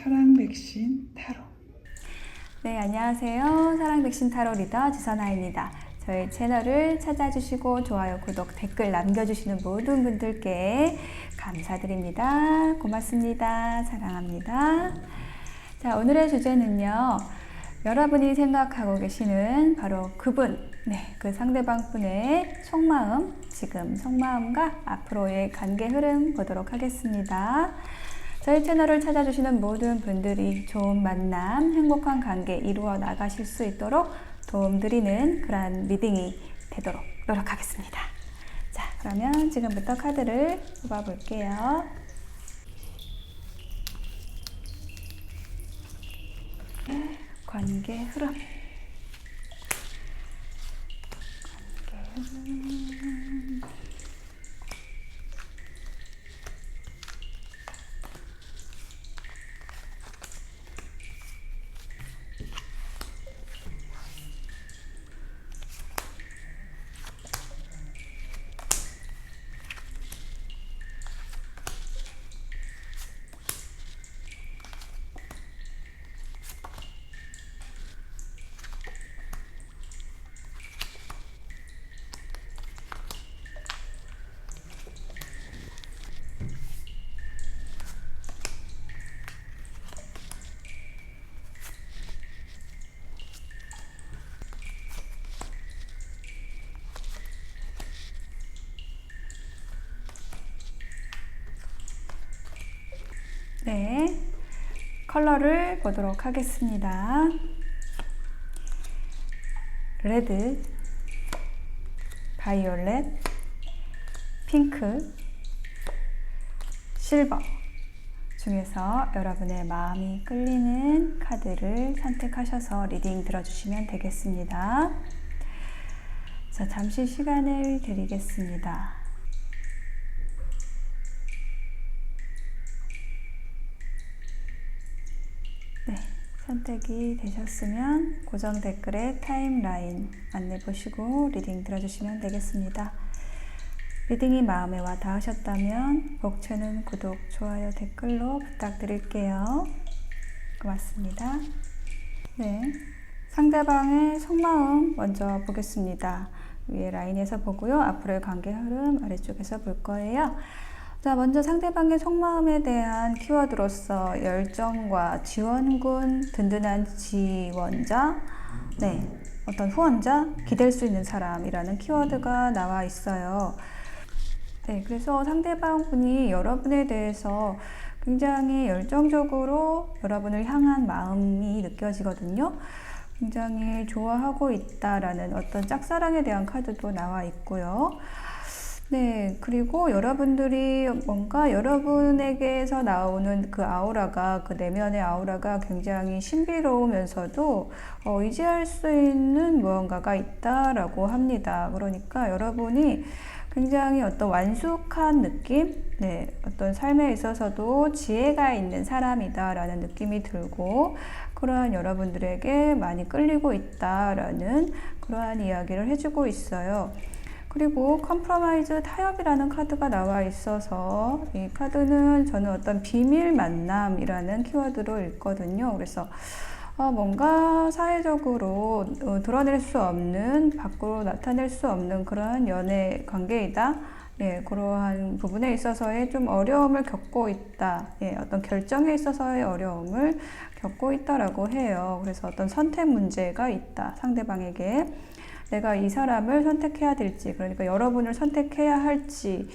사랑 백신 타로. 네, 안녕하세요. 사랑 백신 타로 리더 주선아입니다. 저희 채널을 찾아주시고 좋아요, 구독, 댓글 남겨주시는 모든 분들께 감사드립니다. 고맙습니다. 사랑합니다. 자, 오늘의 주제는요. 여러분이 생각하고 계시는 바로 그분, 그 상대방 분의 속마음, 지금 속마음과 앞으로의 관계 흐름 보도록 하겠습니다. 저희 채널을 찾아주시는 모든 분들이 좋은 만남, 행복한 관계 이루어 나가실 수 있도록 도움드리는 그러한 리딩이 되도록 노력하겠습니다. 자, 그러면 지금부터 카드를 뽑아볼게요. 관계 흐름. 관계 흐름. 네, 컬러를 보도록 하겠습니다. 레드, 바이올렛, 핑크, 실버 중에서 여러분의 마음이 끌리는 카드를 선택하셔서 리딩 들어주시면 되겠습니다. 자, 잠시 시간을 드리겠습니다. 네, 선택이 되셨으면 고정 댓글에 타임라인 안내 보시고 리딩 들어주시면 되겠습니다. 리딩이 마음에 와 닿으셨다면 목채는 구독, 좋아요, 댓글로 부탁드릴게요. 고맙습니다. 네, 상대방의 속마음 먼저 보겠습니다. 위에 라인에서 보고요. 앞으로의 관계 흐름 아래쪽에서 볼 거예요. 자, 먼저 상대방의 속마음에 대한 키워드로서 열정과 지원군, 든든한 지원자, 어떤 후원자, 기댈 수 있는 사람이라는 키워드가 나와 있어요. 네, 그래서 상대방 분이 여러분에 대해서 굉장히 열정적으로 여러분을 향한 마음이 느껴지거든요. 굉장히 좋아하고 있다라는 어떤 짝사랑에 대한 카드도 나와 있고요. 네, 그리고 여러분들이 뭔가 여러분에게서 나오는 그 아우라가, 그 내면의 아우라가 굉장히 신비로우면서도 의지할 수 있는 무언가가 있다라고 합니다. 그러니까 여러분이 굉장히 어떤 완숙한 느낌? 어떤 삶에 있어서도 지혜가 있는 사람이다라는 느낌이 들고, 그러한 여러분들에게 많이 끌리고 있다라는 그러한 이야기를 해주고 있어요. 그리고 컴프로마이즈, 타협이라는 카드가 나와 있어서 이 카드는 저는 어떤 비밀 만남이라는 키워드로 읽거든요. 그래서 뭔가 사회적으로 드러낼 수 없는, 밖으로 나타낼 수 없는 그런 연애 관계이다. 그러한 부분에 있어서의 좀 어려움을 겪고 있다. 어떤 결정에 있어서의 어려움을 겪고 있다라고 해요. 그래서 어떤 선택 문제가 있다. 상대방에게. 내가 이 사람을 선택해야 될지, 그러니까 여러분을 선택해야 할지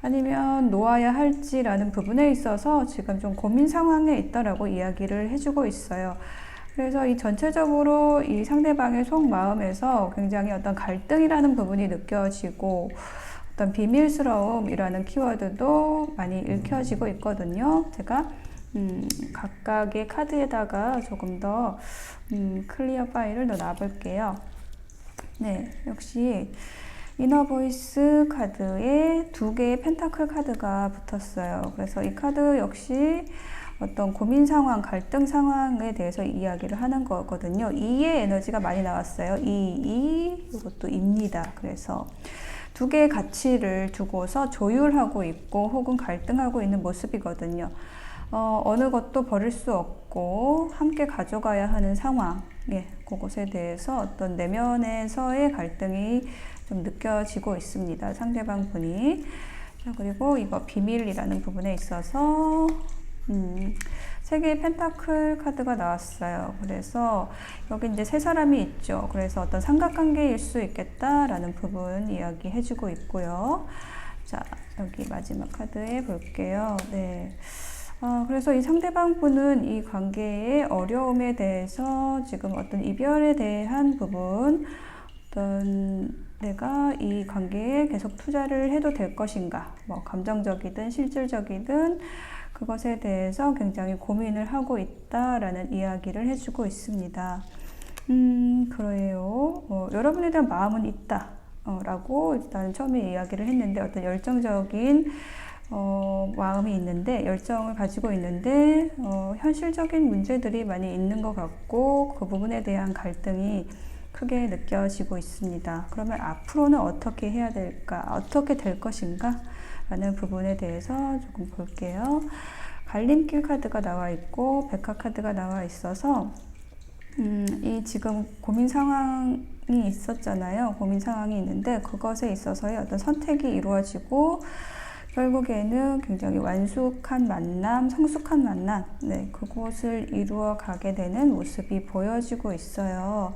아니면 놓아야 할지라는 부분에 있어서 지금 좀 고민 상황에 있다라고 이야기를 해주고 있어요. 그래서 이 전체적으로 이 상대방의 속마음에서 굉장히 어떤 갈등이라는 부분이 느껴지고 어떤 비밀스러움이라는 키워드도 많이 읽혀지고 있거든요. 제가 각각의 카드에다가 조금 더 클리어 파일을 더 놔볼게요. 네, 역시 이너보이스 카드에 2개의 펜타클 카드가 붙었어요. 그래서 이 카드 역시 어떤 고민 상황, 갈등 상황에 대해서 이야기를 하는 거거든요. 2의 에너지가 많이 나왔어요. 이것도 입니다. 그래서 두 개의 가치를 두고서 조율하고 있고 혹은 갈등하고 있는 모습이거든요. 어느 것도 버릴 수 없고 함께 가져가야 하는 상황, 그것에 대해서 어떤 내면에서의 갈등이 좀 느껴지고 있습니다. 상대방 분이. 자, 그리고 이거 비밀이라는 부분에 있어서 세 개의 펜타클 카드가 나왔어요. 그래서 여기 이제 세 사람이 있죠. 그래서 어떤 삼각관계일 수 있겠다라는 부분 이야기해주고 있고요. 자, 여기 마지막 카드에 볼게요. 네. 그래서 이 상대방 분은 이 관계의 어려움에 대해서 지금 어떤 이별에 대한 부분, 어떤 내가 이 관계에 계속 투자를 해도 될 것인가, 뭐 감정적이든 실질적이든 그것에 대해서 굉장히 고민을 하고 있다라는 이야기를 해주고 있습니다. 그래요. 여러분에 대한 마음은 있다. 라고 일단 처음에 이야기를 했는데 어떤 열정적인 마음이 있는데 열정을 가지고 있는데 현실적인 문제들이 많이 있는 것 같고 그 부분에 대한 갈등이 크게 느껴지고 있습니다. 그러면 앞으로는 어떻게 해야 될까? 어떻게 될 것인가? 라는 부분에 대해서 조금 볼게요. 갈림길 카드가 나와 있고 백화 카드가 나와 있어서 이 지금 고민 상황이 있었잖아요. 고민 상황이 있는데 그것에 있어서의 어떤 선택이 이루어지고 결국에는 굉장히 완숙한 만남, 성숙한 만남, 그곳을 이루어 가게 되는 모습이 보여지고 있어요.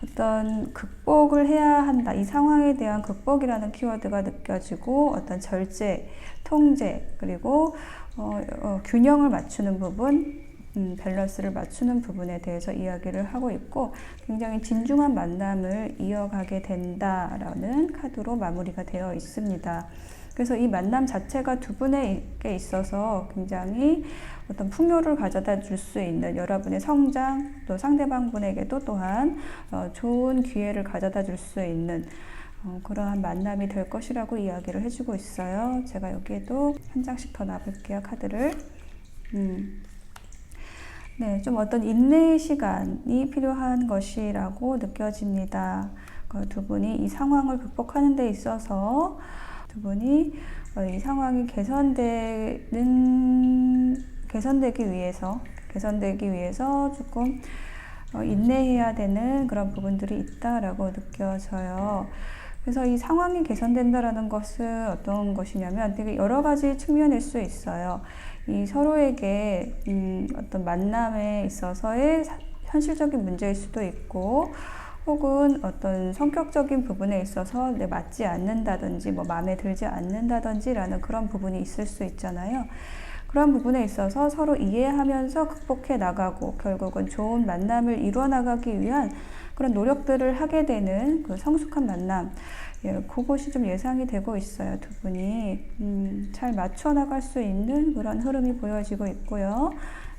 어떤 극복을 해야 한다. 이 상황에 대한 극복이라는 키워드가 느껴지고 어떤 절제, 통제, 그리고 균형을 맞추는 부분, 밸런스를 맞추는 부분에 대해서 이야기를 하고 있고 굉장히 진중한 만남을 이어가게 된다라는 카드로 마무리가 되어 있습니다. 그래서 이 만남 자체가 두 분에게 있어서 굉장히 어떤 풍요를 가져다 줄 수 있는 여러분의 성장, 또 상대방 분에게도 또한 좋은 기회를 가져다 줄 수 있는 그러한 만남이 될 것이라고 이야기를 해주고 있어요. 제가 여기에도 한 장씩 더 놔볼게요, 카드를. 네, 좀 어떤 인내의 시간이 필요한 것이라고 느껴집니다. 두 분이 이 상황을 극복하는 데 있어서 두 분이 이 상황이 개선되기 위해서 조금 인내해야 되는 그런 부분들이 있다라고 느껴져요. 그래서 이 상황이 개선된다라는 것은 어떤 것이냐면 되게 여러 가지 측면일 수 있어요. 이 서로에게 어떤 만남에 있어서의 현실적인 문제일 수도 있고 혹은 어떤 성격적인 부분에 있어서 맞지 않는다든지 뭐 마음에 들지 않는다든지 라는 그런 부분이 있을 수 있잖아요. 그런 부분에 있어서 서로 이해하면서 극복해 나가고 결국은 좋은 만남을 이루어 나가기 위한 그런 노력들을 하게 되는 그 성숙한 만남, 그것이 좀 예상이 되고 있어요. 두 분이 잘 맞춰 나갈 수 있는 그런 흐름이 보여지고 있고요.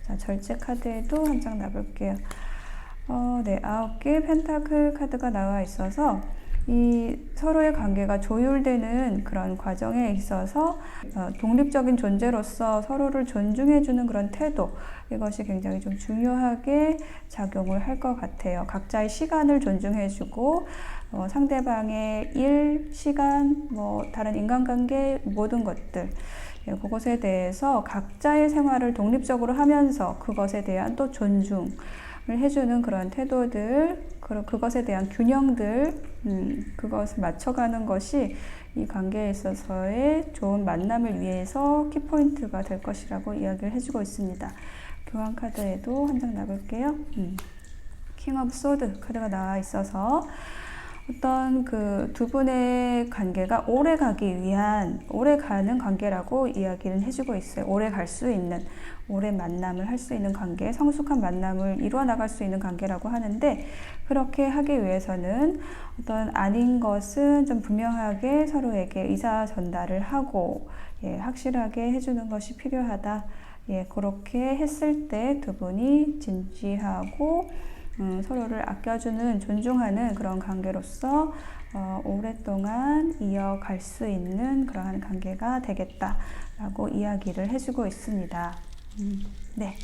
자, 절제 카드에도 한 장 놔볼게요. 네, 9개의 펜타클 카드가 나와 있어서 이 서로의 관계가 조율되는 그런 과정에 있어서 독립적인 존재로서 서로를 존중해주는 그런 태도, 이것이 굉장히 좀 중요하게 작용을 할 것 같아요. 각자의 시간을 존중해주고 상대방의 일, 시간, 뭐 다른 인간관계 모든 것들, 그것에 대해서 각자의 생활을 독립적으로 하면서 그것에 대한 또 존중을 해주는 그런 태도들, 그것에 대한 균형들, 그것을 맞춰가는 것이 이 관계에 있어서의 좋은 만남을 위해서 키포인트가 될 것이라고 이야기를 해주고 있습니다. 교환 카드에도 한 장 놔볼게요. 킹 오브 소드 카드가 나와 있어서 어떤 그 두 분의 관계가 오래 가는 관계라고 이야기를 해주고 있어요. 오래 갈 수 있는, 오래 만남을 할 수 있는 관계, 성숙한 만남을 이루어 나갈 수 있는 관계라고 하는데, 그렇게 하기 위해서는 어떤 아닌 것은 좀 분명하게 서로에게 의사 전달을 하고, 확실하게 해주는 것이 필요하다. 그렇게 했을 때 두 분이 진지하고 서로를 아껴주는, 존중하는 그런 관계로서 오랫동안 이어갈 수 있는 그러한 관계가 되겠다라고 이야기를 해주고 있습니다. 네.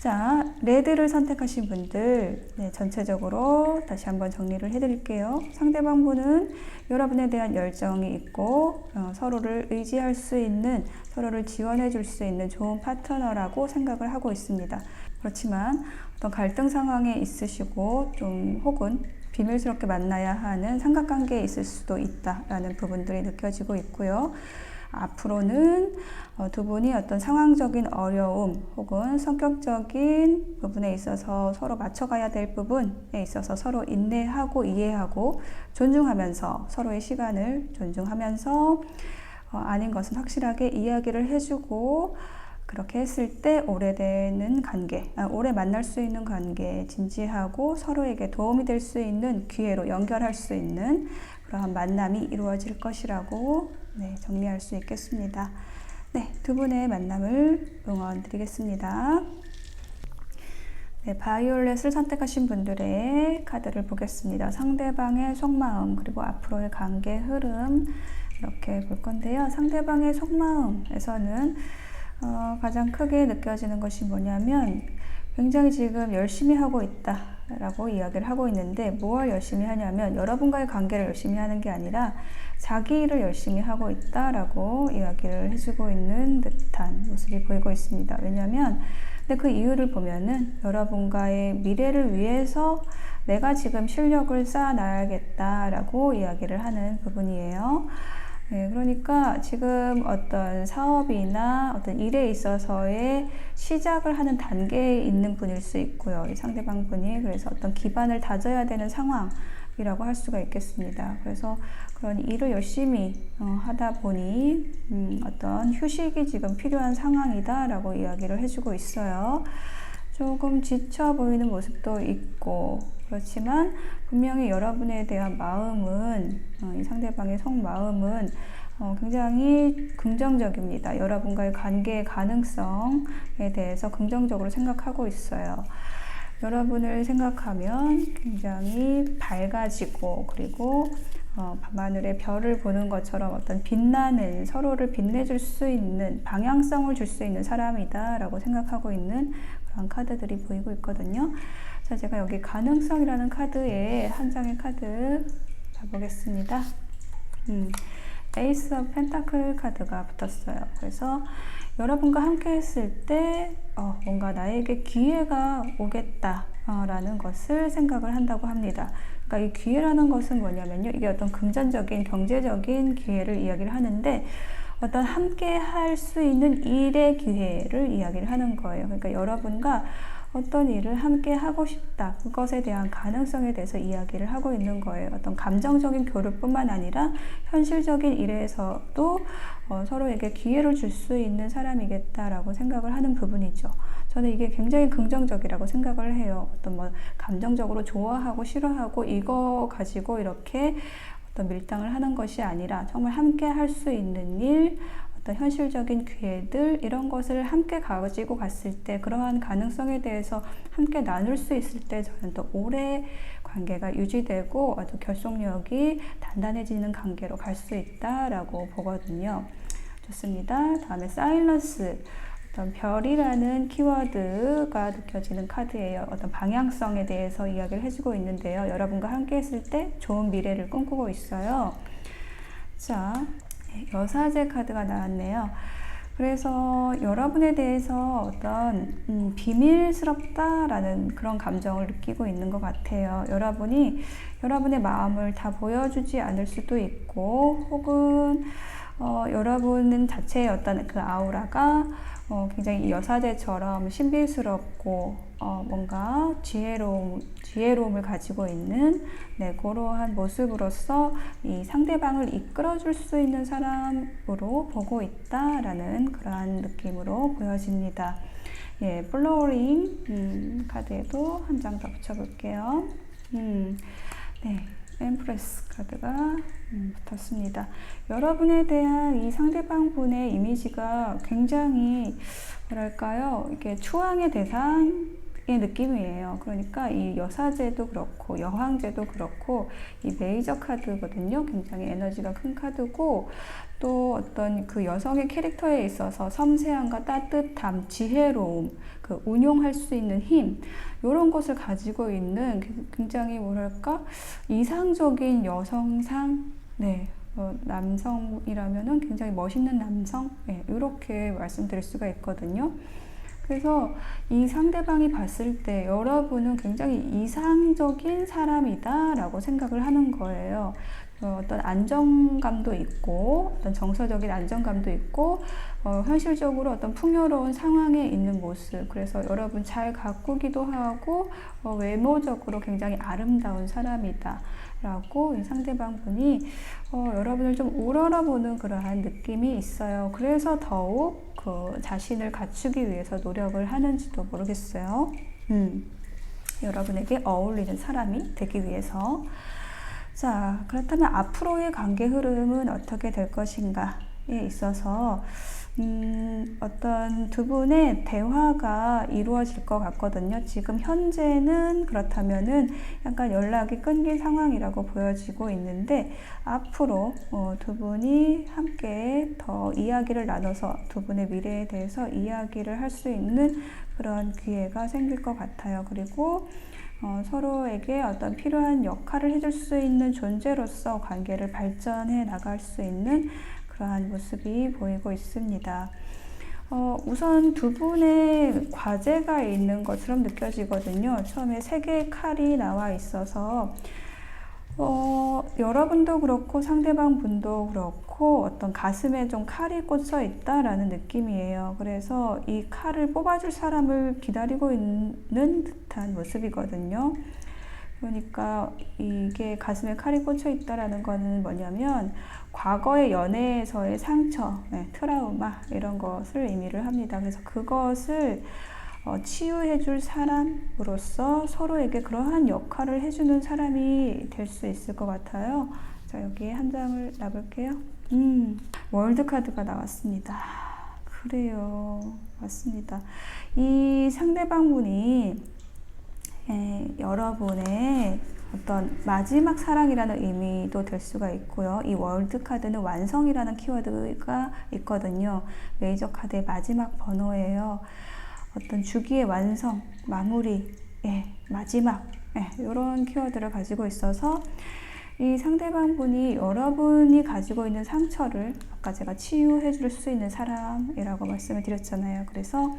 자, 레드를 선택하신 분들, 네, 전체적으로 다시 한번 정리를 해드릴게요. 상대방분은 여러분에 대한 열정이 있고 서로를 의지할 수 있는, 서로를 지원해 줄 수 있는 좋은 파트너라고 생각을 하고 있습니다. 그렇지만 어떤 갈등 상황에 있으시고 좀 혹은 비밀스럽게 만나야 하는 삼각관계에 있을 수도 있다라는 부분들이 느껴지고 있고요. 앞으로는 두 분이 어떤 상황적인 어려움 혹은 성격적인 부분에 있어서 서로 맞춰가야 될 부분에 있어서 서로 인내하고 이해하고 존중하면서 서로의 시간을 존중하면서 아닌 것은 확실하게 이야기를 해주고 그렇게 했을 때 오래되는 관계, 오래 만날 수 있는 관계, 진지하고 서로에게 도움이 될 수 있는 기회로 연결할 수 있는 그러한 만남이 이루어질 것이라고 정리할 수 있겠습니다. 네, 두 분의 만남을 응원 드리겠습니다. 네, 바이올렛을 선택하신 분들의 카드를 보겠습니다. 상대방의 속마음 그리고 앞으로의 관계 흐름 이렇게 볼 건데요. 상대방의 속마음에서는 가장 크게 느껴지는 것이 뭐냐면 굉장히 지금 열심히 하고 있다 라고 이야기를 하고 있는데 무엇을 열심히 하냐면 여러분과의 관계를 열심히 하는 게 아니라 자기 일을 열심히 하고 있다 라고 이야기를 해주고 있는 듯한 모습이 보이고 있습니다. 왜냐하면 근데 그 이유를 보면은 여러분과의 미래를 위해서 내가 지금 실력을 쌓아놔야겠다 라고 이야기를 하는 부분이에요. 네, 그러니까 지금 어떤 사업이나 어떤 일에 있어서의 시작을 하는 단계에 있는 분일 수 있고요. 이 상대방 분이 그래서 어떤 기반을 다져야 되는 상황이라고 할 수가 있겠습니다. 그래서 그런 일을 열심히 하다 보니 어떤 휴식이 지금 필요한 상황이다라고 이야기를 해주고 있어요. 조금 지쳐 보이는 모습도 있고 그렇지만 분명히 여러분에 대한 마음은 이 상대방의 속마음은 굉장히 긍정적입니다. 여러분과의 관계의 가능성에 대해서 긍정적으로 생각하고 있어요. 여러분을 생각하면 굉장히 밝아지고 그리고 밤하늘의 별을 보는 것처럼 어떤 빛나는 서로를 빛내줄 수 있는 방향성을 줄 수 있는 사람이다 라고 생각하고 있는 그런 카드들이 보이고 있거든요. 자, 제가 여기 가능성이라는 카드에 한 장의 카드 봐보겠습니다. 에이스 오브 펜타클 카드가 붙었어요. 그래서 여러분과 함께 했을 때 뭔가 나에게 기회가 오겠다 라는 것을 생각을 한다고 합니다. 그러니까 이 기회라는 것은 뭐냐면요. 이게 어떤 금전적인 경제적인 기회를 이야기를 하는데 어떤 함께 할 수 있는 일의 기회를 이야기를 하는 거예요. 그러니까 여러분과 어떤 일을 함께 하고 싶다. 그것에 대한 가능성에 대해서 이야기를 하고 있는 거예요. 어떤 감정적인 교류뿐만 아니라 현실적인 일에서도 서로에게 기회를 줄 수 있는 사람이겠다라고 생각을 하는 부분이죠. 저는 이게 굉장히 긍정적이라고 생각을 해요. 어떤 감정적으로 좋아하고 싫어하고 이거 가지고 이렇게 어떤 밀당을 하는 것이 아니라 정말 함께 할 수 있는 일, 어떤 현실적인 기회들 이런 것을 함께 가지고 갔을 때 그러한 가능성에 대해서 함께 나눌 수 있을 때 저는 또 오래 관계가 유지되고 아주 결속력이 단단해지는 관계로 갈 수 있다라고 보거든요. 좋습니다. 다음에 사일런스. 어떤 별이라는 키워드가 느껴지는 카드예요. 어떤 방향성에 대해서 이야기를 해주고 있는데요. 여러분과 함께 했을 때 좋은 미래를 꿈꾸고 있어요. 자, 여사제 카드가 나왔네요. 그래서 여러분에 대해서 어떤 비밀스럽다라는 그런 감정을 느끼고 있는 것 같아요. 여러분이 여러분의 마음을 다 보여주지 않을 수도 있고 혹은 여러분 자체의 어떤 그 아우라가 굉장히 여사제처럼 신비스럽고 뭔가 지혜로움을 가지고 있는 그러한 모습으로서 이 상대방을 이끌어줄 수 있는 사람으로 보고 있다라는 그러한 느낌으로 보여집니다. 예, 플로어링 카드에도 한 장 더 붙여볼게요. 네. 엠프레스 카드가 붙었습니다. 여러분에 대한 이 상대방 분의 이미지가 굉장히 뭐랄까요? 이게 추앙의 대상, 느낌이에요. 그러니까 이 여사제도 그렇고 여왕제도 그렇고 이 메이저 카드거든요. 굉장히 에너지가 큰 카드고 또 어떤 그 여성의 캐릭터에 있어서 섬세함과 따뜻함, 지혜로움, 그 운용할 수 있는 힘 이런 것을 가지고 있는 굉장히 뭐랄까 이상적인 여성상 네. 남성이라면은 굉장히 멋있는 남성 네, 이렇게 말씀드릴 수가 있거든요. 그래서 이 상대방이 봤을 때 여러분은 굉장히 이상적인 사람이다 라고 생각을 하는 거예요. 어떤 안정감도 있고 어떤 정서적인 안정감도 있고 현실적으로 어떤 풍요로운 상황에 있는 모습 그래서 여러분 잘 가꾸기도 하고 외모적으로 굉장히 아름다운 사람이다 라고 이 상대방 분이 여러분을 좀 우러러보는 그러한 느낌이 있어요. 그래서 더욱 그 자신을 갖추기 위해서 노력을 하는지도 모르겠어요. 여러분에게 어울리는 사람이 되기 위해서. 자, 그렇다면 앞으로의 관계 흐름은 어떻게 될 것인가에 있어서 어떤 두 분의 대화가 이루어질 것 같거든요. 지금 현재는 그렇다면은 약간 연락이 끊긴 상황이라고 보여지고 있는데 앞으로 두 분이 함께 더 이야기를 나눠서 두 분의 미래에 대해서 이야기를 할 수 있는 그런 기회가 생길 것 같아요. 그리고 서로에게 어떤 필요한 역할을 해줄 수 있는 존재로서 관계를 발전해 나갈 수 있는 그러한 모습이 보이고 있습니다. 우선 두 분의 과제가 있는 것처럼 느껴지거든요. 처음에 세 개의 칼이 나와 있어서 여러분도 그렇고 상대방 분도 그렇고 어떤 가슴에 좀 칼이 꽂혀 있다라는 느낌이에요. 그래서 이 칼을 뽑아줄 사람을 기다리고 있는 듯한 모습이거든요. 그러니까 이게 가슴에 칼이 꽂혀 있다라는 거는 뭐냐면 과거의 연애에서의 상처, 트라우마 이런 것을 의미를 합니다. 그래서 그것을 치유해줄 사람으로서 서로에게 그러한 역할을 해주는 사람이 될 수 있을 것 같아요. 자, 여기에 한 장을 놔볼게요. 월드 카드가 나왔습니다. 그래요. 맞습니다. 이 상대방 분이 여러분의 어떤 마지막 사랑이라는 의미도 될 수가 있고요. 이 월드 카드는 완성이라는 키워드가 있거든요. 메이저 카드의 마지막 번호예요. 어떤 주기의 완성, 마무리, 마지막 이런 키워드를 가지고 있어서 이 상대방 분이 여러분이 가지고 있는 상처를 아까 제가 치유해 줄 수 있는 사람이라고 말씀을 드렸잖아요. 그래서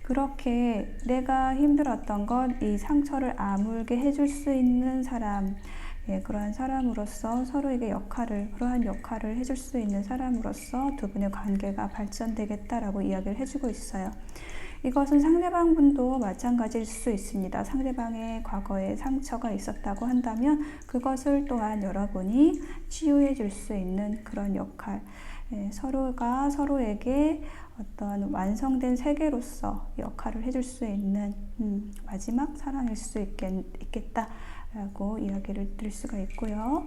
그렇게 내가 힘들었던 것, 이 상처를 아물게 해줄 수 있는 사람, 그러한 사람으로서 서로에게 그러한 역할을 해줄 수 있는 사람으로서 두 분의 관계가 발전되겠다라고 이야기를 해주고 있어요. 이것은 상대방 분도 마찬가지일 수 있습니다. 상대방의 과거에 상처가 있었다고 한다면 그것을 또한 여러분이 치유해 줄 수 있는 그런 역할, 서로가 서로에게 어떤 완성된 세계로서 역할을 해줄 수 있는 마지막 사랑일 수 있겠다라고 이야기를 드릴 수가 있고요.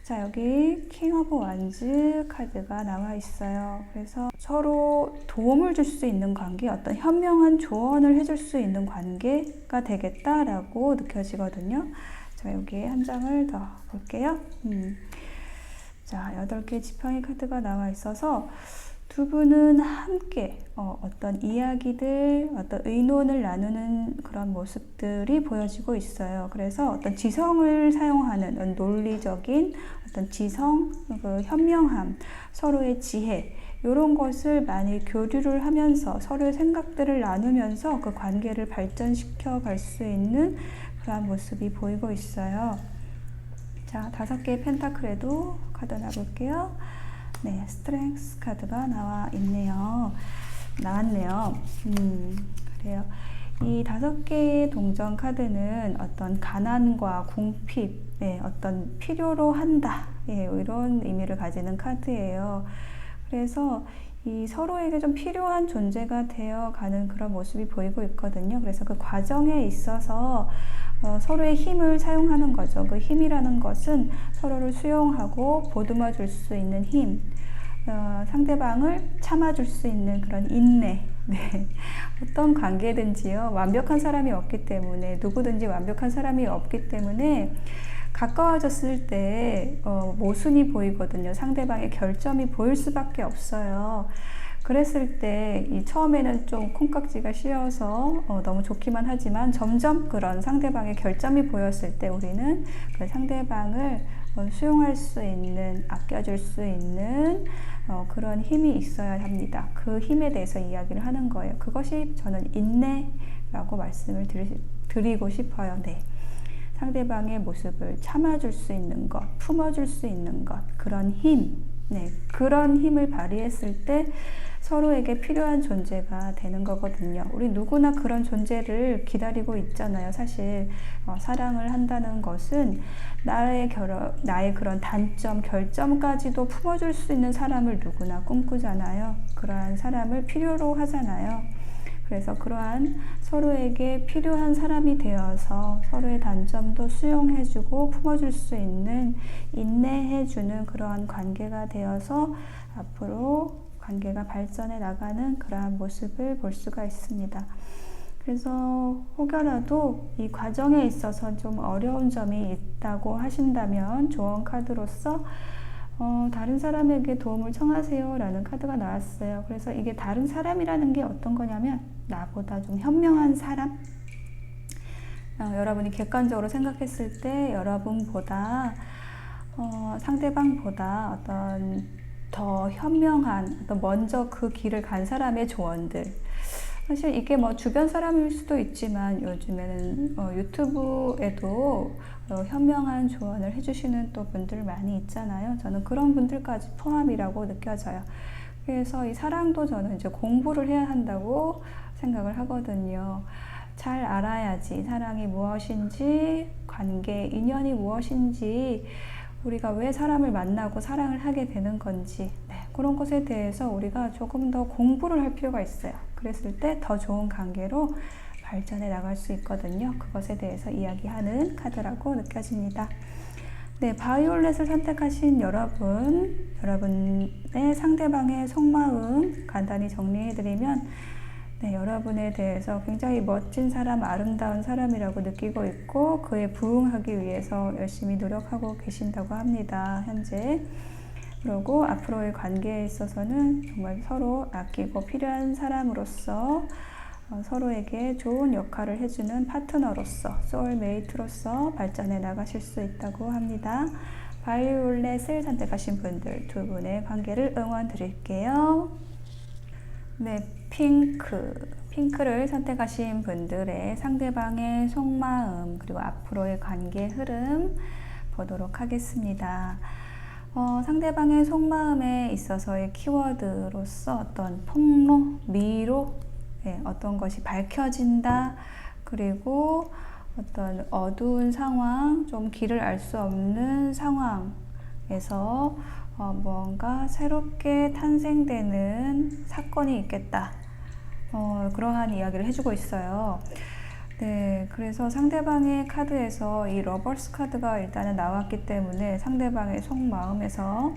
자, 여기 킹 오브 완즈 카드가 나와 있어요. 그래서 서로 도움을 줄 수 있는 관계, 어떤 현명한 조언을 해줄 수 있는 관계가 되겠다라고 느껴지거든요. 자, 여기에 한 장을 더 볼게요. 자, 8개의 지팡이 카드가 나와 있어서 두 분은 함께 어떤 이야기들, 어떤 의논을 나누는 그런 모습들이 보여지고 있어요. 그래서 어떤 지성을 사용하는 논리적인 어떤 지성, 그 현명함, 서로의 지혜 이런 것을 많이 교류를 하면서 서로의 생각들을 나누면서 그 관계를 발전시켜 갈 수 있는 그런 모습이 보이고 있어요. 자, 5개의 펜타클에도 카드 놔볼게요. 네, 스트렝스 카드가 나왔네요. 그래요. 이 5개의 동전 카드는 어떤 가난과 궁핍, 어떤 필요로 한다, 이런 의미를 가지는 카드예요. 그래서 이 서로에게 좀 필요한 존재가 되어가는 그런 모습이 보이고 있거든요. 그래서 그 과정에 있어서 서로의 힘을 사용하는 거죠. 그 힘이라는 것은 서로를 수용하고 보듬어 줄 수 있는 힘, 상대방을 참아줄 수 있는 그런 인내. 네. 어떤 관계든지요, 완벽한 사람이 없기 때문에, 누구든지 완벽한 사람이 없기 때문에 가까워졌을 때 모순이 보이거든요. 상대방의 결점이 보일 수밖에 없어요. 그랬을 때 처음에는 좀 콩깍지가 씌어서 너무 좋기만 하지만 점점 그런 상대방의 결점이 보였을 때 우리는 그 상대방을 수용할 수 있는, 아껴줄 수 있는 그런 힘이 있어야 합니다. 그 힘에 대해서 이야기를 하는 거예요. 그것이 저는 인내라고 말씀을 드리고 싶어요. 네. 상대방의 모습을 참아줄 수 있는 것, 품어줄 수 있는 것, 그런 힘, 네, 그런 힘을 발휘했을 때 서로에게 필요한 존재가 되는 거거든요. 우리 누구나 그런 존재를 기다리고 있잖아요. 사실 사랑을 한다는 것은 나의 그런 단점, 결점까지도 품어줄 수 있는 사람을 누구나 꿈꾸잖아요. 그러한 사람을 필요로 하잖아요. 그래서 그러한 서로에게 필요한 사람이 되어서 서로의 단점도 수용해주고 품어줄 수 있는, 인내해주는 그러한 관계가 되어서 앞으로 관계가 발전해 나가는 그러한 모습을 볼 수가 있습니다. 그래서 혹여라도 이 과정에 있어서 좀 어려운 점이 있다고 하신다면 조언 카드로서 다른 사람에게 도움을 청하세요 라는 카드가 나왔어요. 그래서 이게 다른 사람이라는 게 어떤 거냐면 나보다 좀 현명한 사람, 여러분이 객관적으로 생각했을 때 여러분보다 상대방보다 어떤 더 현명한, 먼저 그 길을 간 사람의 조언들, 사실 이게 뭐 주변 사람일 수도 있지만 요즘에는 유튜브에도 현명한 조언을 해주시는 또 분들 많이 있잖아요. 저는 그런 분들까지 포함이라고 느껴져요. 그래서 이 사랑도 저는 이제 공부를 해야 한다고 생각을 하거든요. 잘 알아야지 사랑이 무엇인지, 관계, 인연이 무엇인지, 우리가 왜 사람을 만나고 사랑을 하게 되는 건지, 네, 그런 것에 대해서 우리가 조금 더 공부를 할 필요가 있어요. 그랬을 때 더 좋은 관계로 발전해 나갈 수 있거든요. 그것에 대해서 이야기하는 카드라고 느껴집니다. 네, 바이올렛을 선택하신 여러분의 상대방의 속마음 간단히 정리해드리면, 네, 여러분에 대해서 굉장히 멋진 사람, 아름다운 사람이라고 느끼고 있고 그에 부응하기 위해서 열심히 노력하고 계신다고 합니다. 현재. 그리고 앞으로의 관계에 있어서는 정말 서로 아끼고 필요한 사람으로서 서로에게 좋은 역할을 해주는 파트너로서, 소울메이트로서 발전해 나가실 수 있다고 합니다. 바이올렛을 선택하신 분들 두 분의 관계를 응원 드릴게요. 네, 핑크를 선택하신 분들의 상대방의 속마음 그리고 앞으로의 관계 흐름 보도록 하겠습니다. 상대방의 속마음에 있어서의 키워드로서 어떤 폭로, 미로, 네, 어떤 것이 밝혀진다, 그리고 어떤 어두운 상황, 좀 길을 알 수 없는 상황에서 뭔가 새롭게 탄생되는 사건이 있겠다. 그러한 이야기를 해주고 있어요. 네, 그래서 상대방의 카드에서 이 러버스 카드가 일단은 나왔기 때문에 상대방의 속마음에서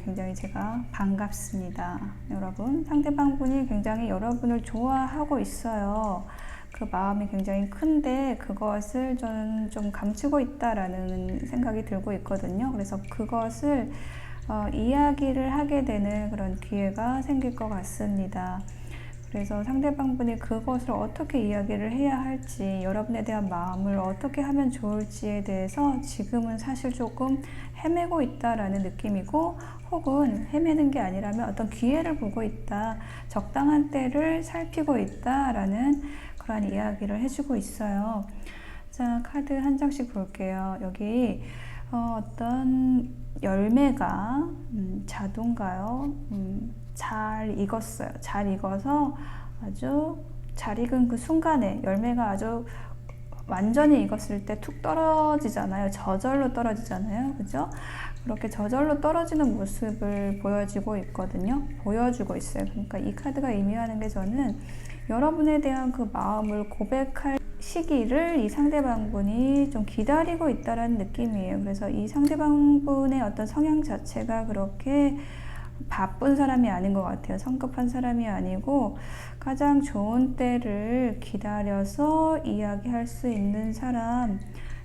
굉장히 제가 반갑습니다. 여러분, 상대방 분이 굉장히 여러분을 좋아하고 있어요. 그 마음이 굉장히 큰데 그것을 저는 좀 감추고 있다라는 생각이 들고 있거든요. 그래서 그것을 이야기를 하게 되는 그런 기회가 생길 것 같습니다. 그래서 상대방분이 그것을 어떻게 이야기를 해야 할지, 여러분에 대한 마음을 어떻게 하면 좋을지에 대해서 지금은 사실 조금 헤매고 있다라는 느낌이고, 혹은 헤매는 게 아니라면 어떤 기회를 보고 있다, 적당한 때를 살피고 있다라는 그런 이야기를 해주고 있어요. 자, 카드 한 장씩 볼게요. 여기 어떤 열매가 자두인가요? 잘 익었어요. 잘 익어서 아주 잘 익은 그 순간에 열매가 아주 완전히 익었을 때 툭 떨어지잖아요. 저절로 떨어지잖아요. 그죠? 그렇게 저절로 떨어지는 모습을 보여주고 있거든요. 보여주고 있어요. 그러니까 이 카드가 의미하는 게 저는 여러분에 대한 그 마음을 고백할 시기를 이 상대방분이 좀 기다리고 있다는 느낌이에요. 그래서 이 상대방분의 어떤 성향 자체가 그렇게 바쁜 사람이 아닌 것 같아요. 성급한 사람이 아니고 가장 좋은 때를 기다려서 이야기할 수 있는 사람,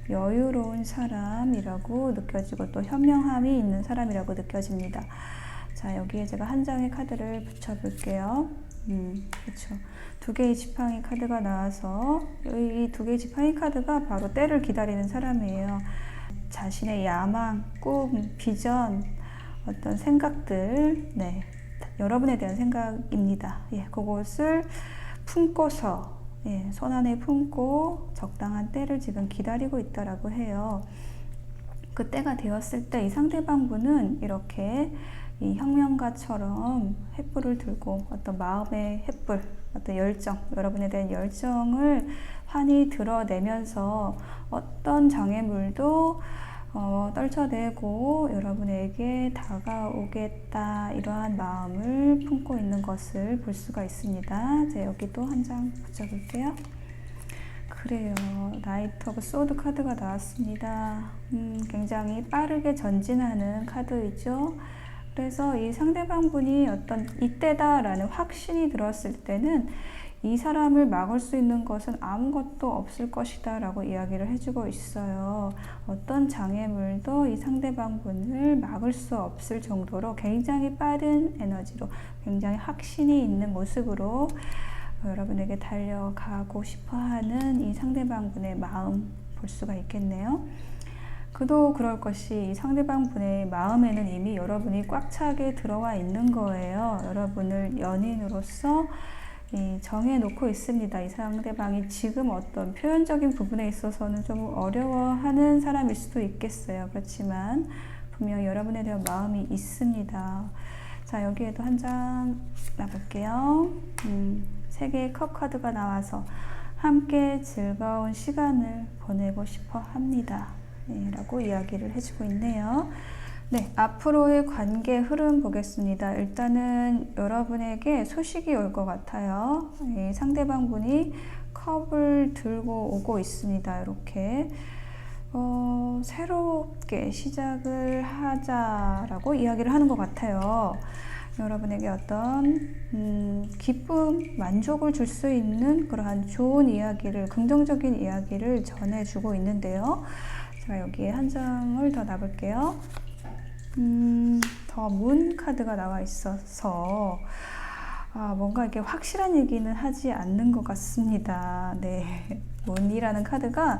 여유로운 사람이라고 느껴지고 또 현명함이 있는 사람이라고 느껴집니다. 자, 여기에 제가 한 장의 카드를 붙여볼게요. 그렇죠. 두 개의 지팡이 카드가 나와서 이 두 개의 지팡이 카드가 바로 때를 기다리는 사람이에요. 자신의 야망, 꿈, 비전, 어떤 생각들, 네, 여러분에 대한 생각입니다. 예, 그것을 품고서, 예, 손 안에 품고 적당한 때를 지금 기다리고 있다라고 해요. 그 때가 되었을 때 이 상대방 분은 이렇게 이 혁명가처럼 횃불을 들고 어떤 마음의 횃불, 어떤 열정, 여러분에 대한 열정을 환히 드러내면서 어떤 장애물도 떨쳐내고 여러분에게 다가오겠다, 이러한 마음을 품고 있는 것을 볼 수가 있습니다. 자, 여기도 한 장 붙여볼게요. 그래요. 나이트 오브 소드 카드가 나왔습니다. 굉장히 빠르게 전진하는 카드이죠. 그래서 이 상대방 분이 어떤 이때다라는 확신이 들었을 때는 이 사람을 막을 수 있는 것은 아무것도 없을 것이다 라고 이야기를 해주고 있어요. 어떤 장애물도 이 상대방 분을 막을 수 없을 정도로 굉장히 빠른 에너지로, 굉장히 확신이 있는 모습으로 여러분에게 달려가고 싶어하는 이 상대방 분의 마음 볼 수가 있겠네요. 그도 그럴 것이 이 상대방 분의 마음에는 이미 여러분이 꽉 차게 들어와 있는 거예요. 여러분을 연인으로서 정해놓고 있습니다. 이 상대방이 지금 어떤 표현적인 부분에 있어서는 좀 어려워하는 사람일 수도 있겠어요. 그렇지만 분명히 여러분에 대한 마음이 있습니다. 자, 여기에도 한 장 놔볼게요. 3개의 컵 카드가 나와서 함께 즐거운 시간을 보내고 싶어 합니다. 네, 라고 이야기를 해주고 있네요. 네, 앞으로의 관계 흐름 보겠습니다. 일단은 여러분에게 소식이 올 것 같아요. 이 상대방 분이 컵을 들고 오고 있습니다. 이렇게 새롭게 시작을 하자라고 이야기를 하는 것 같아요. 여러분에게 어떤 기쁨, 만족을 줄 수 있는 그러한 좋은 이야기를, 긍정적인 이야기를 전해주고 있는데요. 제가 여기에 한 장을 더 놔볼게요. 더 문 카드가 나와 있어서 뭔가 이렇게 확실한 얘기는 하지 않는 것 같습니다. 네, 문이라는 카드가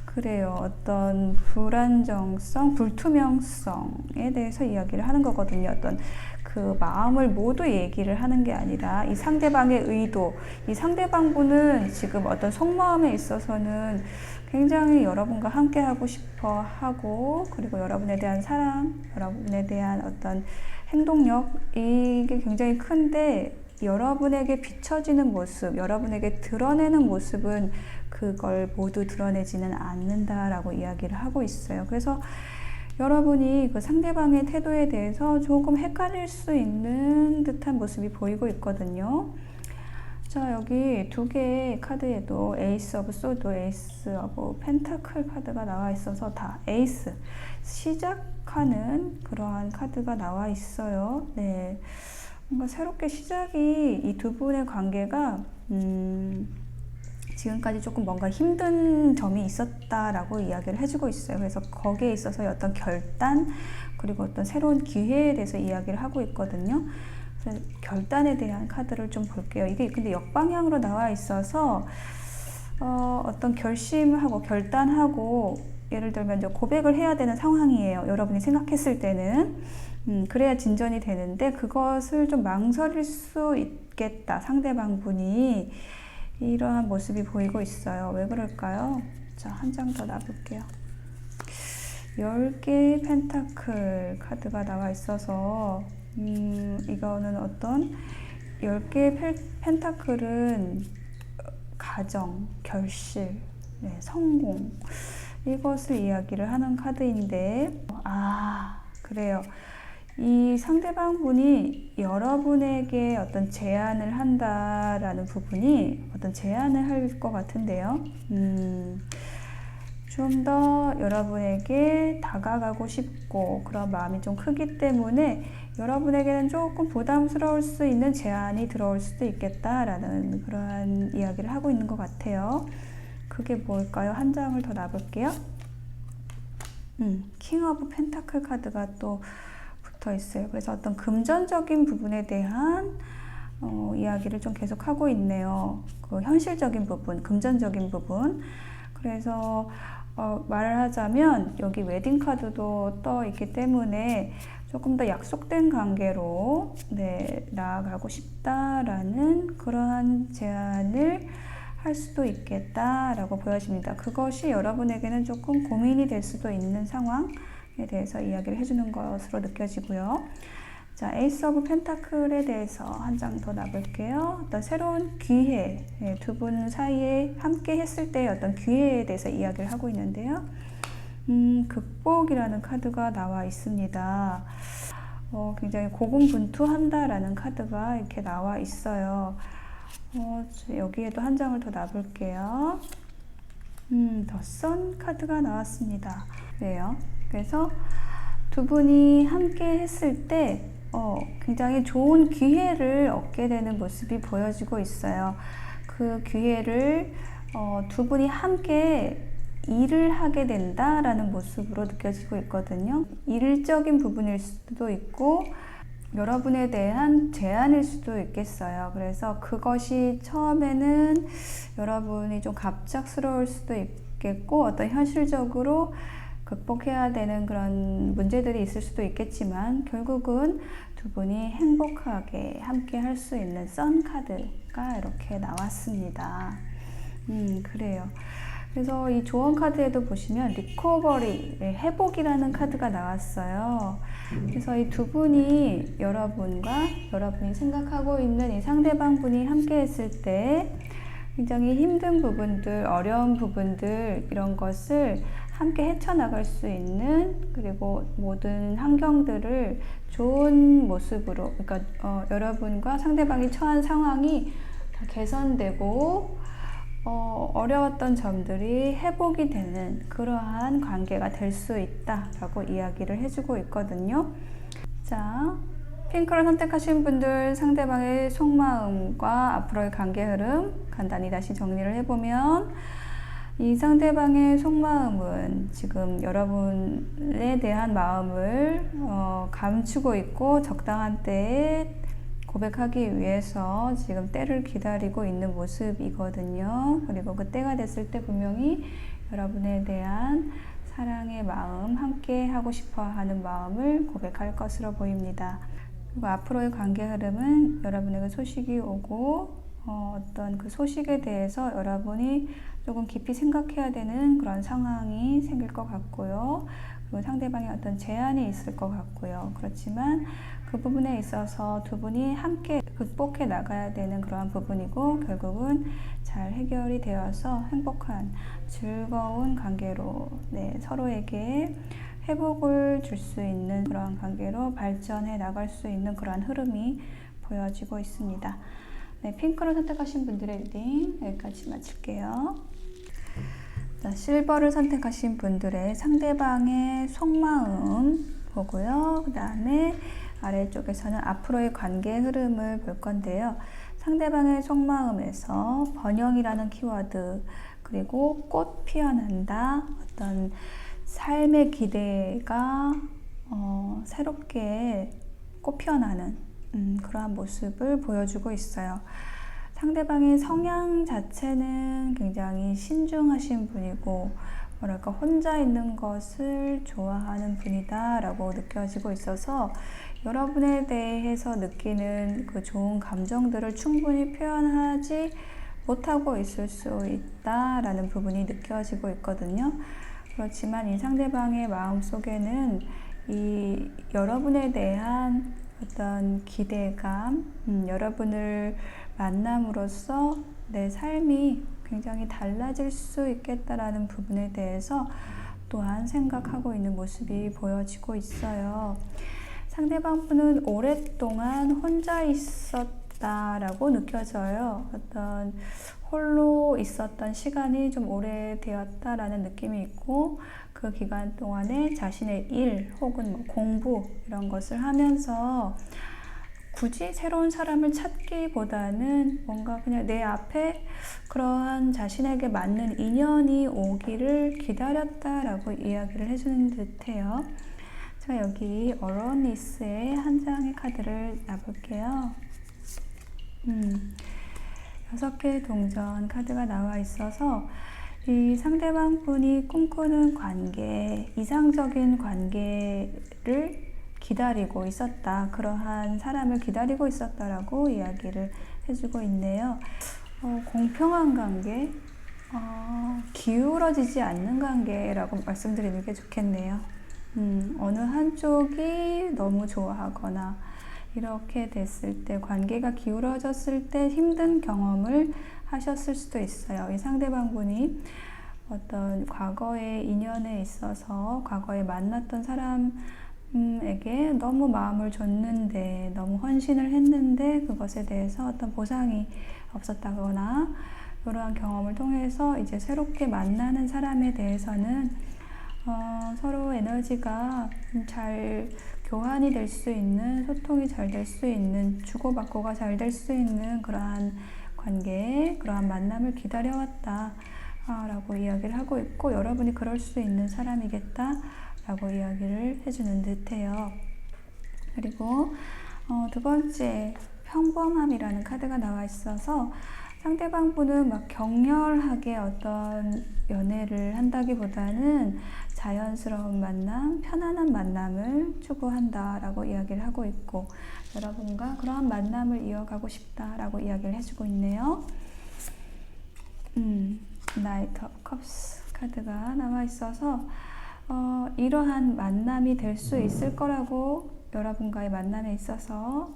그래요. 어떤 불안정성, 불투명성에 대해서 이야기를 하는 거거든요. 어떤 그 마음을 모두 얘기를 하는 게 아니라 이 상대방의 의도, 이 상대방 분은 지금 어떤 속마음에 있어서는 굉장히 여러분과 함께 하고 싶어 하고, 그리고 여러분에 대한 사랑, 여러분에 대한 어떤 행동력, 이게 굉장히 큰데 여러분에게 비춰지는 모습, 여러분에게 드러내는 모습은 그걸 모두 드러내지는 않는다라고 이야기를 하고 있어요. 그래서 여러분이 그 상대방의 태도에 대해서 조금 헷갈릴 수 있는 듯한 모습이 보이고 있거든요. 자, 여기 두 개의 카드에도 에이스 오브 소드, 에이스 오브 펜타클 카드가 나와 있어서 다 에이스, 시작하는 그러한 카드가 나와 있어요. 네, 뭔가 새롭게 시작이, 이 두 분의 관계가 지금까지 조금 뭔가 힘든 점이 있었다라고 이야기를 해주고 있어요. 그래서 거기에 있어서 어떤 결단, 그리고 어떤 새로운 기회에 대해서 이야기를 하고 있거든요. 그래서 결단에 대한 카드를 좀 볼게요. 이게 근데 역방향으로 나와 있어서 어떤 결심하고 결단하고, 예를 들면 이제 고백을 해야 되는 상황이에요. 여러분이 생각했을 때는 그래야 진전이 되는데 그것을 좀 망설일 수 있겠다, 상대방 분이. 이러한 모습이 보이고 있어요. 왜 그럴까요? 자, 한 장 더 놔볼게요. 10개의 펜타클 카드가 나와 있어서 이거는 어떤 10개의 펜타클은 가정, 결실, 네, 성공, 이것을 이야기를 하는 카드인데, 그래요. 이 상대방 분이 여러분에게 어떤 제안을 한다라는 부분이 어떤 제안을 할 것 같은데요. 좀 더 여러분에게 다가가고 싶고 그런 마음이 좀 크기 때문에 여러분에게는 조금 부담스러울 수 있는 제안이 들어올 수도 있겠다라는 그러한 이야기를 하고 있는 것 같아요. 그게 뭘까요? 한 장을 더 놔볼게요. 킹 오브 펜타클 카드가 또 붙어 있어요. 그래서 어떤 금전적인 부분에 대한 이야기를 좀 계속 하고 있네요. 그 현실적인 부분, 금전적인 부분. 그래서 말을 하자면 여기 웨딩 카드도 떠 있기 때문에 조금 더 약속된 관계로 나아가고 싶다라는 그러한 제안을 할 수도 있겠다라고 보여집니다. 그것이 여러분에게는 조금 고민이 될 수도 있는 상황에 대해서 이야기를 해주는 것으로 느껴지고요. 자, 에이스 오브 펜타클에 대해서 한 장 더 놔볼게요. 어떤 새로운 기회, 두 분 사이에 함께 했을 때의 어떤 기회에 대해서 이야기를 하고 있는데요. 극복이라는 카드가 나와 있습니다. 굉장히 고군분투한다라는 카드가 이렇게 나와 있어요. 여기에도 한 장을 더 놔볼게요. 더 선 카드가 나왔습니다. 그래요. 그래서 두 분이 함께 했을 때 굉장히 좋은 기회를 얻게 되는 모습이 보여지고 있어요. 그 기회를 두 분이 함께 일을 하게 된다라는 모습으로 느껴지고 있거든요. 일적인 부분일 수도 있고 여러분에 대한 제안일 수도 있겠어요. 그래서 그것이 처음에는 여러분이 좀 갑작스러울 수도 있겠고 어떤 현실적으로 극복해야 되는 그런 문제들이 있을 수도 있겠지만 결국은 두 분이 행복하게 함께 할 수 있는 선 카드가 이렇게 나왔습니다. 그래요. 그래서 이 조언 카드에도 보시면 리커버리, 회복이라는 카드가 나왔어요. 그래서 이 두 분이 여러분이 생각하고 있는 이 상대방 분이 함께 했을 때 굉장히 힘든 부분들, 어려운 부분들 이런 것을 함께 헤쳐나갈 수 있는 그리고 모든 환경들을 좋은 모습으로 그러니까 여러분과 상대방이 처한 상황이 다 개선되고 어려웠던 점들이 회복이 되는 그러한 관계가 될 수 있다라고 이야기를 해주고 있거든요. 자, 핑크를 선택하신 분들 상대방의 속마음과 앞으로의 관계 흐름 간단히 다시 정리를 해보면 이 상대방의 속마음은 지금 여러분에 대한 마음을 감추고 있고 적당한 때에 고백하기 위해서 지금 때를 기다리고 있는 모습이거든요. 그리고 그 때가 됐을 때 분명히 여러분에 대한 사랑의 마음, 함께 하고 싶어 하는 마음을 고백할 것으로 보입니다. 그리고 앞으로의 관계 흐름은 여러분에게 소식이 오고 어떤 그 소식에 대해서 여러분이 조금 깊이 생각해야 되는 그런 상황이 생길 것 같고요. 그리고 상대방의 어떤 제안이 있을 것 같고요. 그렇지만 그 부분에 있어서 두 분이 함께 극복해 나가야 되는 그러한 부분이고 결국은 잘 해결이 되어서 행복한 즐거운 관계로 서로에게 회복을 줄 수 있는 그러한 관계로 발전해 나갈 수 있는 그러한 흐름이 보여지고 있습니다. 핑크를 선택하신 분들의 리딩 여기까지 마칠게요. 자, 실버를 선택하신 분들의 상대방의 속마음 보고요. 그 다음에 아래쪽에서는 앞으로의 관계 흐름을 볼 건데요. 상대방의 속마음에서 번영이라는 키워드 그리고 꽃 피어난다 어떤 삶의 기대가 새롭게 꽃 피어나는 그러한 모습을 보여주고 있어요. 상대방의 성향 자체는 굉장히 신중하신 분이고 뭐랄까 혼자 있는 것을 좋아하는 분이다 라고 느껴지고 있어서 여러분에 대해서 느끼는 그 좋은 감정들을 충분히 표현하지 못하고 있을 수 있다라는 부분이 느껴지고 있거든요. 그렇지만 이 상대방의 마음속에는 이 여러분에 대한 어떤 기대감, 여러분을 만남으로써 내 삶이 굉장히 달라질 수 있겠다라는 부분에 대해서 또한 생각하고 있는 모습이 보여지고 있어요. 상대방 분은 오랫동안 혼자 있었던 되었다라고 느껴져요. 어떤 홀로 있었던 시간이 좀 오래되었다라는 느낌이 있고, 그 기간 동안에 자신의 일 혹은 뭐 공부 이런 것을 하면서 굳이 새로운 사람을 찾기보다는 뭔가 그냥 내 앞에 그러한 자신에게 맞는 인연이 오기를 기다렸다라고 이야기를 해주는 듯해요. 자, 여기 어로니스의 한 장의 카드를 놔볼게요. 6개의 동전 카드가 나와 있어서 이 상대방 분이 꿈꾸는 관계, 이상적인 관계를 기다리고 있었다. 그러한 사람을 기다리고 있었다라고 이야기를 해주고 있네요. 공평한 관계, 기울어지지 않는 관계라고 말씀드리는 게 좋겠네요. 어느 한쪽이 너무 좋아하거나 이렇게 됐을 때, 관계가 기울어졌을 때 힘든 경험을 하셨을 수도 있어요. 이 상대방 분이 어떤 과거의 인연에 있어서 과거에 만났던 사람에게 너무 마음을 줬는데, 너무 헌신을 했는데 그것에 대해서 어떤 보상이 없었다거나, 이러한 경험을 통해서 이제 새롭게 만나는 사람에 대해서는 서로 에너지가 잘 교환이 될 수 있는, 소통이 잘 될 수 있는, 주고받고가 잘 될 수 있는 그러한 관계, 그러한 만남을 기다려왔다 라고 이야기를 하고 있고, 여러분이 그럴 수 있는 사람이겠다 라고 이야기를 해주는 듯해요. 그리고 두 번째, 평범함이라는 카드가 나와 있어서 상대방 분은 막 격렬하게 어떤 연애를 한다기보다는 자연스러운 만남, 편안한 만남을 추구한다라고 이야기를 하고 있고, 여러분과 그러한 만남을 이어가고 싶다라고 이야기를 해주고 있네요. 나이트 오브 컵스 카드가 나와 있어서 이러한 만남이 될 수 있을 거라고, 여러분과의 만남에 있어서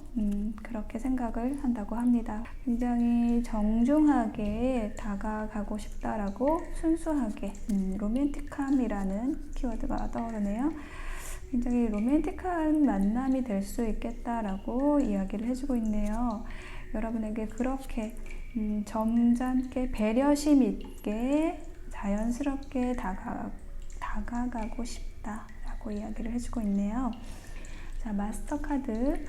그렇게 생각을 한다고 합니다. 굉장히 정중하게 다가가고 싶다라고, 순수하게, 로맨틱함이라는 키워드가 떠오르네요. 굉장히 로맨틱한 만남이 될 수 있겠다라고 이야기를 해주고 있네요. 여러분에게 그렇게 점잖게, 배려심 있게, 자연스럽게 다가가고 싶다라고 이야기를 해주고 있네요. 자, 마스터 카드.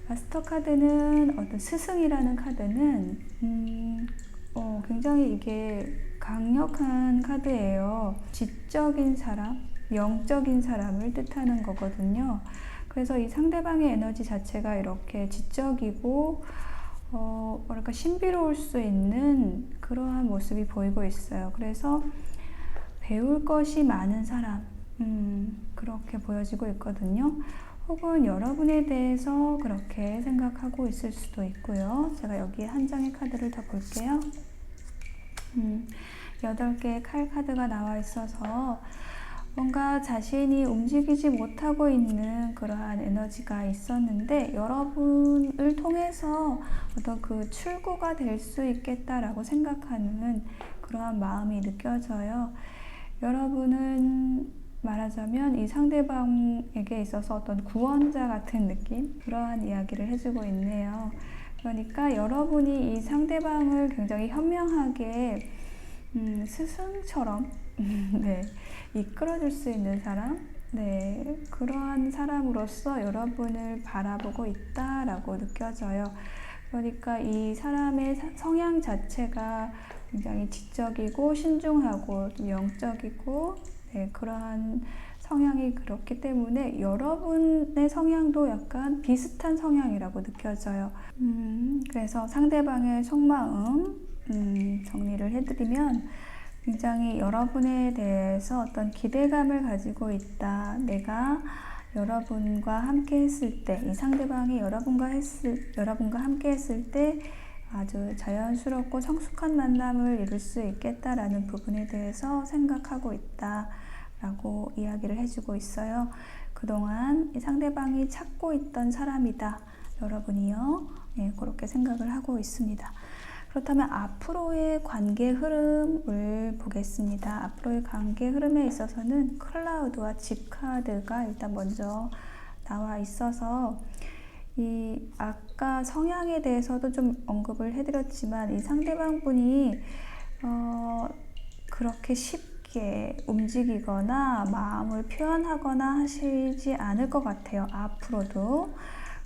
마스터 카드는, 어떤 스승이라는 카드는 굉장히 이게 강력한 카드예요. 지적인 사람, 영적인 사람을 뜻하는 거거든요. 그래서 이 상대방의 에너지 자체가 이렇게 지적이고 뭐랄까 신비로울 수 있는 그러한 모습이 보이고 있어요. 그래서 배울 것이 많은 사람, 그렇게 보여지고 있거든요. 혹은 여러분에 대해서 그렇게 생각하고 있을 수도 있고요. 제가 여기에 한 장의 카드를 더 볼게요. 8개의 칼 카드가 나와 있어서 뭔가 자신이 움직이지 못하고 있는 그러한 에너지가 있었는데, 여러분을 통해서 어떤 그 출구가 될 수 있겠다라고 생각하는 그러한 마음이 느껴져요. 여러분은 말하자면 이 상대방에게 있어서 어떤 구원자 같은 느낌? 그러한 이야기를 해주고 있네요. 그러니까 여러분이 이 상대방을 굉장히 현명하게 스승처럼 네, 이끌어줄 수 있는 사람, 네, 그러한 사람으로서 여러분을 바라보고 있다라고 느껴져요. 그러니까 이 사람의 성향 자체가 굉장히 지적이고 신중하고 좀 영적이고, 네, 그러한 성향이 그렇기 때문에 여러분의 성향도 약간 비슷한 성향이라고 느껴져요. 그래서 상대방의 속마음 정리를 해드리면, 굉장히 여러분에 대해서 어떤 기대감을 가지고 있다. 내가 여러분과 함께 했을 때, 이 상대방이 여러분과 함께 했을 때 아주 자연스럽고 성숙한 만남을 이룰 수 있겠다라는 부분에 대해서 생각하고 있다라고 이야기를 해주고 있어요. 그동안 이 상대방이 찾고 있던 사람이다. 여러분이요. 네, 그렇게 생각을 하고 있습니다. 그렇다면 앞으로의 관계 흐름을 보겠습니다. 앞으로의 관계 흐름에 있어서는 클라우드와 집 카드가 일단 먼저 나와 있어서, 이 아까 성향에 대해서도 좀 언급을 해드렸지만 이 상대방 분이 그렇게 쉽게 움직이거나 마음을 표현하거나 하시지 않을 것 같아요. 앞으로도.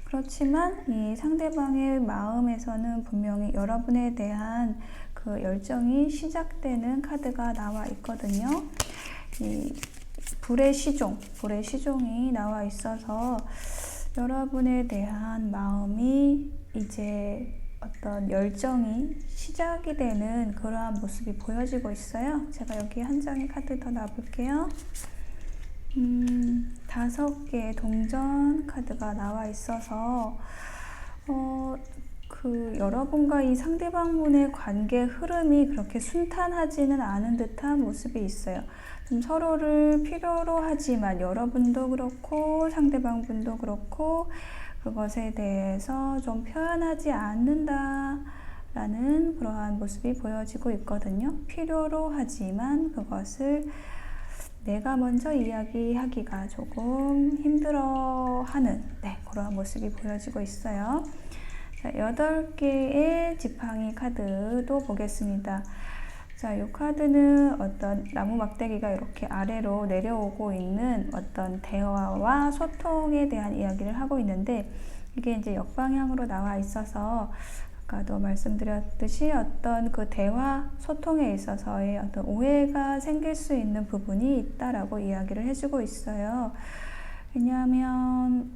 그렇지만 이 상대방의 마음에서는 분명히 여러분에 대한 그 열정이 시작되는 카드가 나와 있거든요. 이 불의 시종이 나와 있어서 여러분에 대한 마음이 이제 어떤 열정이 시작이 되는 그러한 모습이 보여지고 있어요. 제가 여기 한 장의 카드 더 놔볼게요. 5개의 동전 카드가 나와 있어서 여러분과 이 상대방 분의 관계 흐름이 그렇게 순탄하지는 않은 듯한 모습이 있어요. 좀 서로를 필요로 하지만 여러분도 그렇고 상대방 분도 그렇고 그것에 대해서 좀 표현하지 않는다라는 그러한 모습이 보여지고 있거든요. 필요로 하지만 그것을 내가 먼저 이야기하기가 조금 힘들어하는 그러한 모습이 보여지고 있어요. 자, 8개의 지팡이 카드도 보겠습니다. 자, 이 카드는 어떤 나무 막대기가 이렇게 아래로 내려오고 있는 어떤 대화와 소통에 대한 이야기를 하고 있는데, 이게 이제 역방향으로 나와 있어서 아까도 말씀드렸듯이 어떤 그 대화 소통에 있어서의 어떤 오해가 생길 수 있는 부분이 있다라고 이야기를 해주고 있어요. 왜냐하면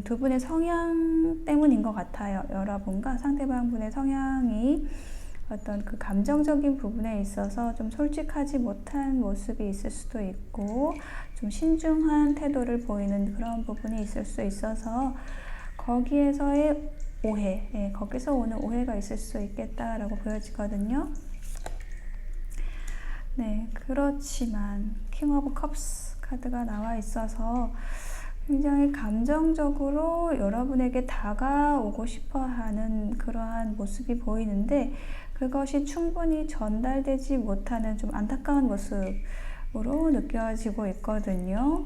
두 분의 성향 때문인 것 같아요. 여러분과 상대방 분의 성향이 어떤 그 감정적인 부분에 있어서 좀 솔직하지 못한 모습이 있을 수도 있고 좀 신중한 태도를 보이는 그런 부분이 있을 수 있어서 거기에서의 오해, 거기서 오는 오해가 있을 수 있겠다라고 보여지거든요. 네, 그렇지만 킹 오브 컵스 카드가 나와 있어서 굉장히 감정적으로 여러분에게 다가오고 싶어 하는 그러한 모습이 보이는데 그것이 충분히 전달되지 못하는 좀 안타까운 모습으로 느껴지고 있거든요.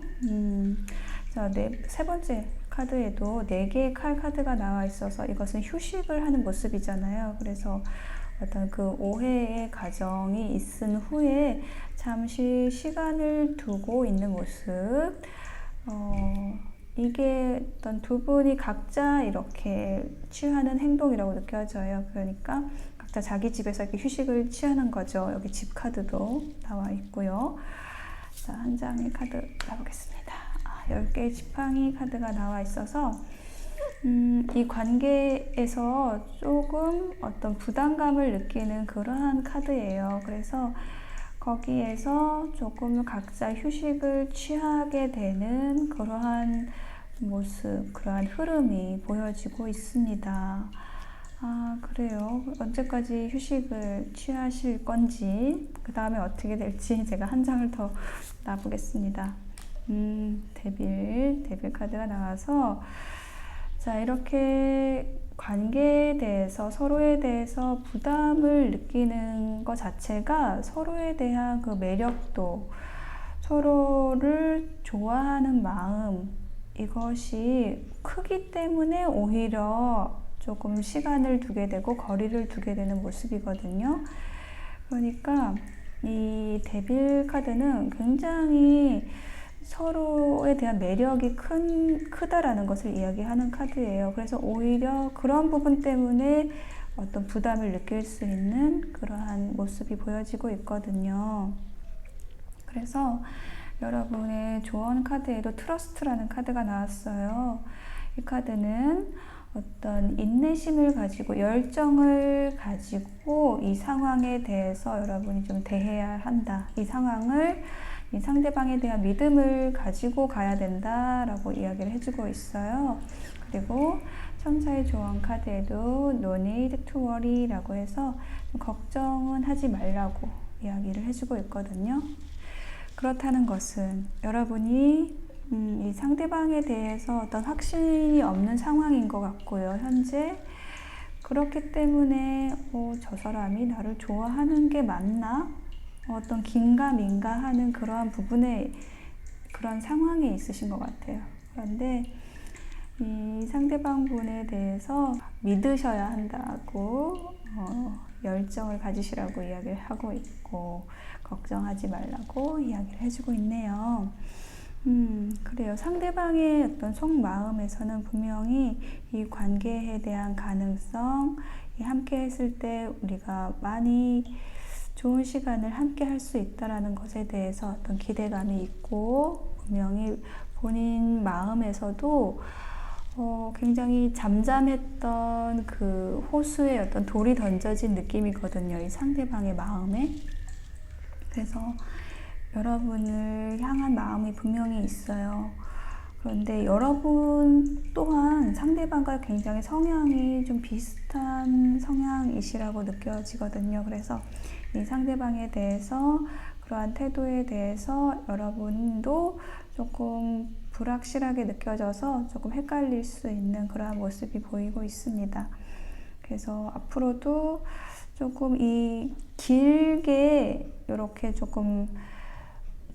자, 세 번째 카드에도 4개의 카드가 나와 있어서 이것은 휴식을 하는 모습이잖아요. 그래서 어떤 그 오해의 과정이 있은 후에 잠시 시간을 두고 있는 모습. 이게 어떤 두 분이 각자 이렇게 취하는 행동이라고 느껴져요. 그러니까 각자 자기 집에서 이렇게 휴식을 취하는 거죠. 여기 집 카드도 나와 있고요. 자, 한 장의 카드 가보겠습니다. 10개의 지팡이 카드가 나와 있어서 이 관계에서 조금 어떤 부담감을 느끼는 그러한 카드예요. 그래서 거기에서 조금 각자 휴식을 취하게 되는 그러한 모습, 그러한 흐름이 보여지고 있습니다. 그래요. 언제까지 휴식을 취하실 건지, 그 다음에 어떻게 될지 제가 한 장을 더 놔보겠습니다. 데빌 카드가 나와서, 자, 이렇게 관계에 대해서 서로에 대해서 부담을 느끼는 것 자체가 서로에 대한 그 매력도 서로를 좋아하는 마음 이것이 크기 때문에 오히려 조금 시간을 두게 되고 거리를 두게 되는 모습이거든요. 그러니까 이 데빌 카드는 굉장히 서로에 대한 매력이 크다라는 것을 이야기하는 카드예요. 그래서 오히려 그런 부분 때문에 어떤 부담을 느낄 수 있는 그러한 모습이 보여지고 있거든요. 그래서 여러분의 조언 카드에도 트러스트라는 카드가 나왔어요. 이 카드는 어떤 인내심을 가지고 열정을 가지고 이 상황에 대해서 여러분이 좀 대해야 한다. 이 상황을 이 상대방에 대한 믿음을 가지고 가야 된다라고 이야기를 해주고 있어요. 그리고 천사의 조언 카드에도 No need to worry 라고 해서 걱정은 하지 말라고 이야기를 해주고 있거든요. 그렇다는 것은 여러분이 이 상대방에 대해서 어떤 확신이 없는 상황인 것 같고요. 현재 그렇기 때문에 저 사람이 나를 좋아하는 게 맞나? 어떤 긴가민가 하는 그러한 부분에 그런 상황에 있으신 것 같아요. 그런데 이 상대방 분에 대해서 믿으셔야 한다고 열정을 가지시라고 이야기를 하고 있고, 걱정하지 말라고 이야기를 해주고 있네요. 그래요. 상대방의 어떤 속마음에서는 분명히 이 관계에 대한 가능성, 함께 했을 때 우리가 많이 좋은 시간을 함께 할 수 있다라는 것에 대해서 어떤 기대감이 있고, 분명히 본인 마음에서도 굉장히 잠잠했던 그 호수에 어떤 돌이 던져진 느낌이거든요. 이 상대방의 마음에. 그래서 여러분을 향한 마음이 분명히 있어요. 그런데 여러분 또한 상대방과 굉장히 성향이 좀 비슷한 성향이시라고 느껴지거든요. 그래서 이 상대방에 대해서, 그러한 태도에 대해서 여러분도 조금 불확실하게 느껴져서 조금 헷갈릴 수 있는 그러한 모습이 보이고 있습니다. 그래서 앞으로도 조금 이 길게 이렇게 조금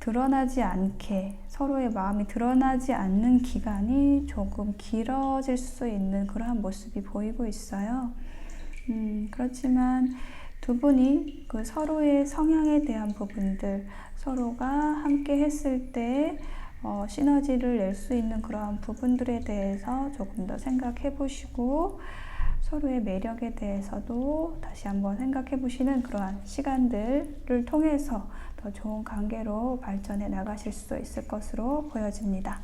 드러나지 않게, 서로의 마음이 드러나지 않는 기간이 조금 길어질 수 있는 그러한 모습이 보이고 있어요. 그렇지만 두 분이 그 서로의 성향에 대한 부분들, 서로가 함께 했을 때 시너지를 낼 수 있는 그러한 부분들에 대해서 조금 더 생각해 보시고, 서로의 매력에 대해서도 다시 한번 생각해 보시는 그러한 시간들을 통해서 더 좋은 관계로 발전해 나가실 수 있을 것으로 보여집니다.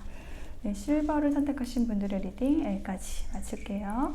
네, 실버를 선택하신 분들의 리딩 여기까지 마칠게요.